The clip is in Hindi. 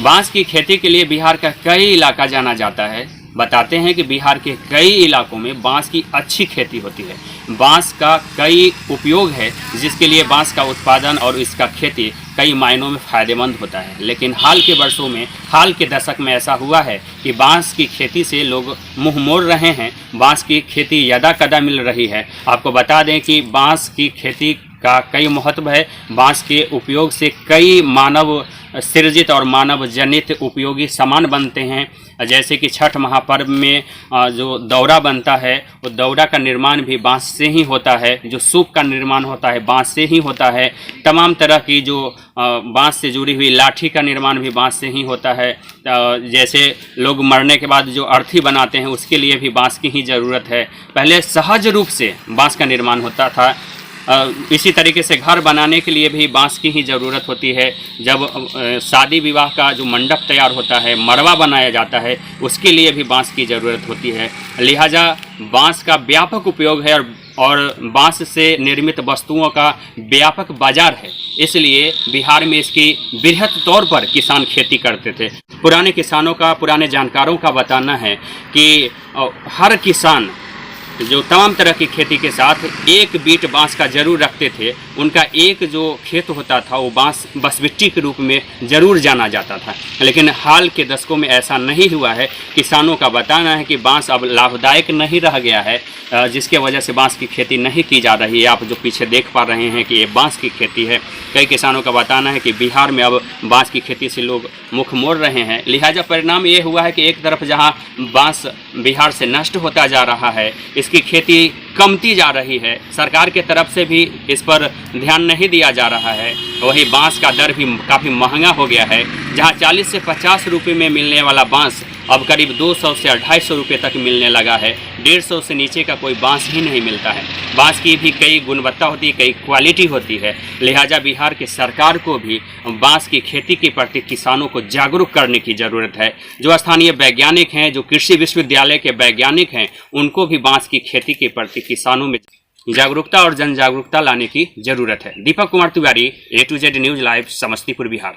बांस की खेती के लिए बिहार का कई इलाका जाना जाता है। बताते हैं कि बिहार के कई इलाकों में बांस की अच्छी खेती होती है। बांस का कई उपयोग है, जिसके लिए बांस का उत्पादन और इसका खेती कई मायनों में फ़ायदेमंद होता है। लेकिन हाल के वर्षों में, हाल के दशक में ऐसा हुआ है कि बांस की खेती से लोग मुंह मोड़ रहे हैं। बांस की खेती यदाकदा मिल रही है। आपको बता दें कि बांस की खेती का कई महत्व है। बांस के उपयोग से कई मानव सृजित और मानव जनित उपयोगी सामान बनते हैं। जैसे कि छठ महापर्व में जो दौरा बनता है, वो दौरा का निर्माण भी बांस से ही होता है। जो सूप का निर्माण होता है बांस से ही होता है। तमाम तरह की जो बांस से जुड़ी हुई लाठी का निर्माण भी बांस से ही होता है। जैसे लोग मरने के बाद जो अर्थी बनाते हैं, उसके लिए भी बांस की ही ज़रूरत है। पहले सहज रूप से बांस का निर्माण होता था। इसी तरीके से घर बनाने के लिए भी बांस की ही ज़रूरत होती है। जब शादी विवाह का जो मंडप तैयार होता है, मरवा बनाया जाता है, उसके लिए भी बांस की ज़रूरत होती है। लिहाजा बांस का व्यापक उपयोग है और बांस से निर्मित वस्तुओं का व्यापक बाजार है। इसलिए बिहार में इसकी बृहत तौर पर किसान खेती करते थे। पुराने किसानों का, पुराने जानकारों का बताना है कि हर किसान जो तमाम तरह की खेती के साथ एक बीट बांस का जरूर रखते थे। उनका एक जो खेत होता था वो बांस बसबिट्टी के रूप में ज़रूर जाना जाता था। लेकिन हाल के दशकों में ऐसा नहीं हुआ है। किसानों का बताना है कि बांस अब लाभदायक नहीं रह गया है, जिसके वजह से बांस की खेती नहीं की जा रही है। आप जो पीछे देख पा रहे हैं कि ये बांस की खेती है। कई किसानों का बताना है कि बिहार में अब बांस की खेती से लोग मुख मोड़ रहे हैं। लिहाजा परिणाम ये हुआ है कि एक तरफ जहाँ बांस बिहार से नष्ट होता जा रहा है, इसकी खेती कमती जा रही है, सरकार के तरफ से भी इस पर ध्यान नहीं दिया जा रहा है। वही बांस का दर भी काफ़ी महंगा हो गया है। जहां 40 से 50 रुपये में मिलने वाला बांस अब करीब 200 से 250 रुपये तक मिलने लगा है। 150 से नीचे का कोई बांस ही नहीं मिलता है। बांस की भी कई गुणवत्ता होती है, कई क्वालिटी होती है। लिहाजा बिहार की सरकार को भी बांस की खेती के प्रति किसानों को जागरूक करने की ज़रूरत है। जो स्थानीय वैज्ञानिक हैं, जो कृषि विश्वविद्यालय के वैज्ञानिक हैं, उनको भी बांस की खेती के प्रति किसानों में जागरूकता और जन जागरूकता लाने की ज़रूरत है। Deepak Kumar Tiwari, A to Z news live, Samastipur, Bihar.